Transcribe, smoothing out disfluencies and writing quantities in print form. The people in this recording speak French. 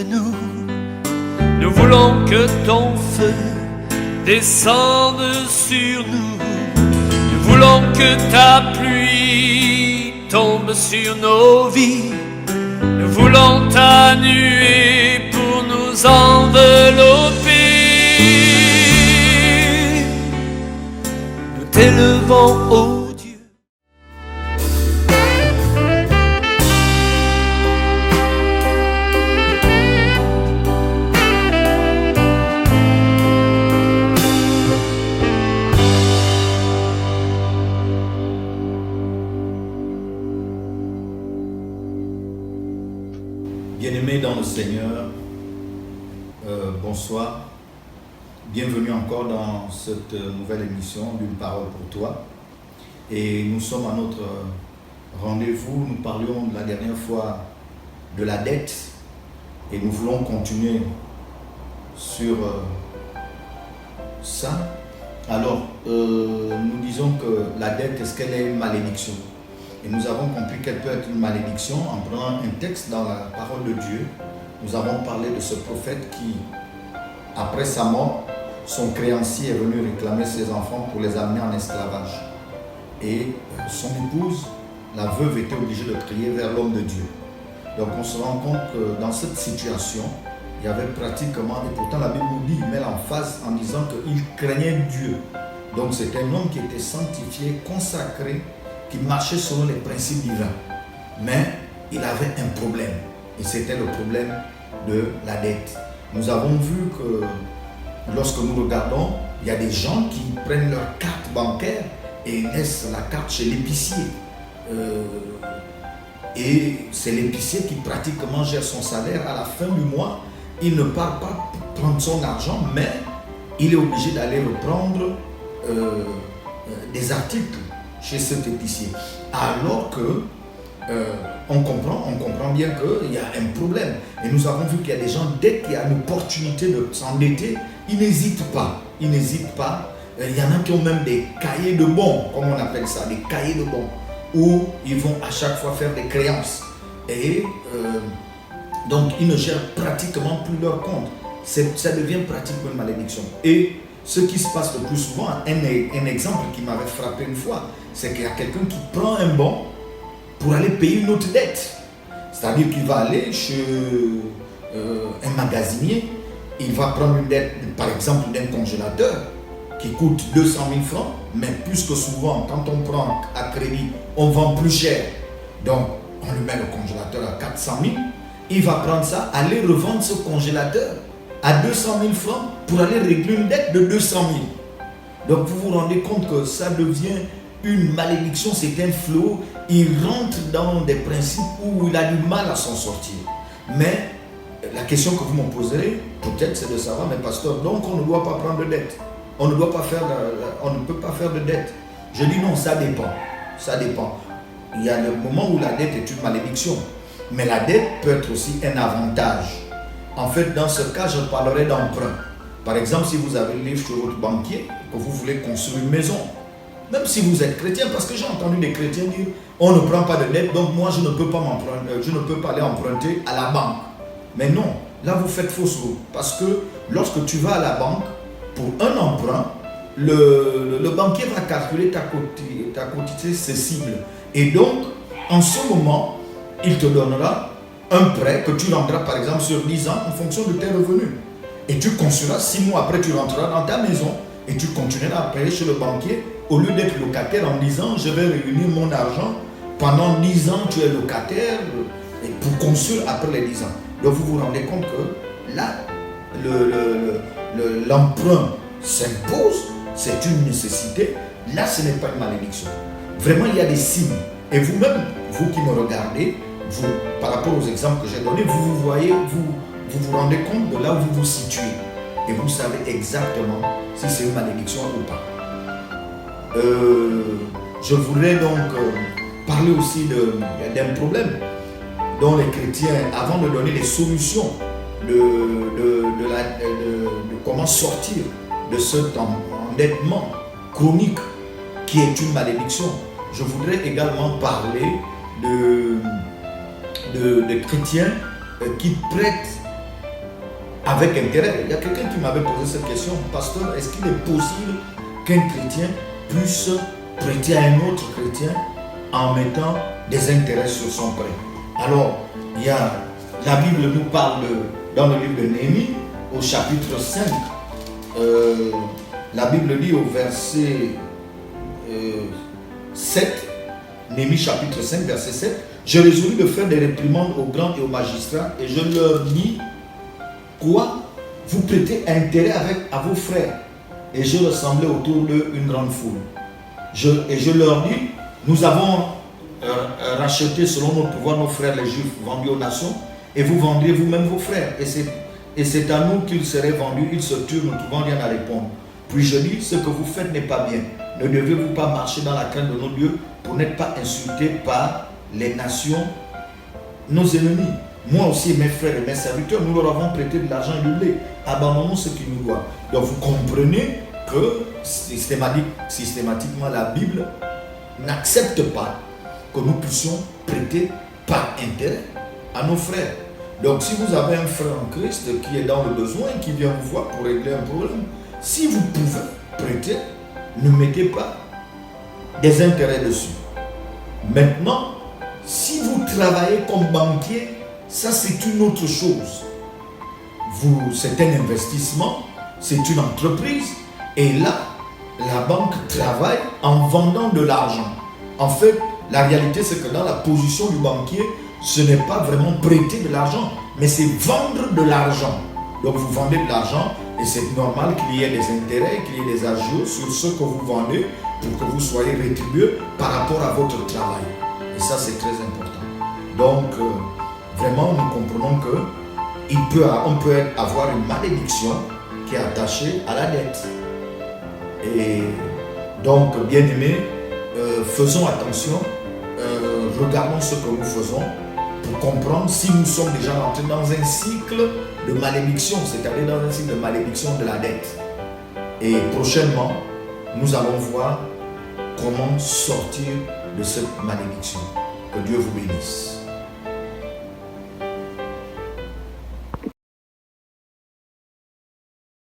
nous. Nous voulons que ton feu descende sur nous. Nous voulons que ta pluie tombe sur nos vies. Nous voulons ta nuée pour nous envelopper. Nous t'élevons, ô Dieu. Bien-aimés dans le Seigneur, bonsoir. Bienvenue encore dans cette nouvelle émission d'une parole pour toi. Et nous sommes à notre rendez-vous. Nous parlions la dernière fois de la dette et nous voulons continuer sur ça. Alors, nous disons que la dette, est-ce qu'elle est une malédiction? Et nous avons compris qu'elle peut être une malédiction en prenant un texte dans la parole de Dieu. Nous avons parlé de ce prophète qui, après sa mort, son créancier est venu réclamer ses enfants pour les amener en esclavage. Et son épouse, la veuve, était obligée de crier vers l'homme de Dieu. Donc on se rend compte que dans cette situation, il y avait pratiquement, et pourtant la Bible nous dit, il met l'emphase en disant qu'il craignait Dieu. Donc c'était un homme qui était sanctifié, consacré, qui marchait selon les principes divins. Mais il avait un problème. Et c'était le problème de la dette. Nous avons vu que lorsque nous regardons, il y a des gens qui prennent leur carte bancaire et laissent la carte chez l'épicier. Et c'est l'épicier qui pratiquement gère son salaire. À la fin du mois, il ne part pas prendre son argent, mais il est obligé d'aller reprendre des articles chez cet épicier. Alors que on comprend bien qu'il y a un problème. Et nous avons vu qu'il y a des gens, dès qu'il y a l'opportunité de s'endetter, ils n'hésitent pas. Il y en a qui ont même des cahiers de bons, comme on appelle ça, des cahiers de bons, où ils vont à chaque fois faire des créances. Et donc, ils ne gèrent pratiquement plus leur compte. Ça devient pratiquement une malédiction. Et ce qui se passe le plus souvent, un exemple qui m'avait frappé une fois, c'est qu'il y a quelqu'un qui prend un bon pour aller payer une autre dette. C'est-à-dire qu'il va aller chez un magasinier, il va prendre une dette, par exemple, d'un congélateur qui coûte 200 000 francs, mais plus que souvent, quand on prend à crédit, on vend plus cher. Donc, on lui met le congélateur à 400 000, il va prendre ça, aller revendre ce congélateur à 200 000 francs pour aller régler une dette de 200 000. Donc, vous vous rendez compte que ça devient une malédiction, c'est un flot. Il rentre dans des principes où il a du mal à s'en sortir. Mais la question que vous me poserez, peut-être, c'est de savoir, mais pasteur, donc on ne doit pas prendre de dette. On ne peut pas faire de dette. Je dis non, ça dépend. Ça dépend. Il y a le moment où la dette est une malédiction. Mais la dette peut être aussi un avantage. En fait, dans ce cas, je parlerai d'emprunt. Par exemple, si vous avez le livre sur votre banquier, que vous voulez construire une maison, même si vous êtes chrétien, parce que j'ai entendu des chrétiens dire on ne prend pas de dette, donc moi je ne peux pas aller emprunter à la banque. Mais non, là vous faites fausse route, parce que lorsque tu vas à la banque pour un emprunt, le banquier va calculer ta quotité cessible. Et donc, en ce moment, il te donnera un prêt que tu rendras par exemple sur 10 ans en fonction de tes revenus. Et tu construiras 6 mois après, tu rentreras dans ta maison et tu continueras à payer chez le banquier. Au lieu d'être locataire en disant je vais réunir mon argent, pendant 10 ans tu es locataire et pour construire après les 10 ans. Donc vous vous rendez compte que là, l'emprunt s'impose, c'est une nécessité. Là, ce n'est pas une malédiction. Vraiment, il y a des signes. Et vous-même, vous qui me regardez, vous, par rapport aux exemples que j'ai donnés, vous voyez, vous vous rendez compte de là où vous vous situez. Et vous savez exactement si c'est une malédiction ou pas. Je voudrais donc parler aussi d'un problème dont les chrétiens, avant de donner les solutions de comment sortir de cet endettement chronique qui est une malédiction, je voudrais également parler de chrétiens qui prêtent avec intérêt. Il y a quelqu'un qui m'avait posé cette question, pasteur, est-ce qu'il est possible qu'un chrétien puisse prêter à un autre chrétien en mettant des intérêts sur son prêt? Alors, la Bible nous parle dans le livre de Néhémie, au chapitre 5, la Bible dit au verset 7, Néhémie chapitre 5, verset 7, « Je résolus de faire des réprimandes aux grands et aux magistrats, et je leur dis, quoi? Vous prêtez intérêt à vos frères. » Et je rassemblais autour d'eux une grande foule. Et je leur dis, nous avons racheté selon notre pouvoir nos frères les Juifs vendus aux nations, et vous vendriez vous-même vos frères. Et c'est à nous qu'ils seraient vendus. Ils se turent, ne trouvant rien à répondre. Puis je dis, ce que vous faites n'est pas bien. Ne devez-vous pas marcher dans la crainte de nos dieux pour n'être pas insultés par les nations, nos ennemis? Moi aussi, mes frères et mes serviteurs, nous leur avons prêté de l'argent et du blé. Abandonnons ce qui nous doit. Donc vous comprenez que systématiquement la Bible n'accepte pas que nous puissions prêter par intérêt à nos frères. Donc si vous avez un frère en Christ qui est dans le besoin, qui vient vous voir pour régler un problème, si vous pouvez prêter, ne mettez pas des intérêts dessus. Maintenant, si vous travaillez comme banquier, ça c'est une autre chose. C'est un investissement, c'est une entreprise, et là, la banque travaille en vendant de l'argent. En fait, la réalité c'est que dans la position du banquier, ce n'est pas vraiment prêter de l'argent, mais c'est vendre de l'argent. Donc vous vendez de l'argent, et c'est normal qu'il y ait des intérêts, qu'il y ait des agios sur ce que vous vendez pour que vous soyez rétribué par rapport à votre travail. Et ça c'est très important. Donc, vraiment, nous comprenons qu'on peut avoir une malédiction qui est attachée à la dette. Et donc, bien aimés, faisons attention, regardons ce que nous faisons pour comprendre si nous sommes déjà rentrés dans un cycle de malédiction, c'est-à-dire dans un cycle de malédiction de la dette. Et prochainement, nous allons voir comment sortir de cette malédiction. Que Dieu vous bénisse.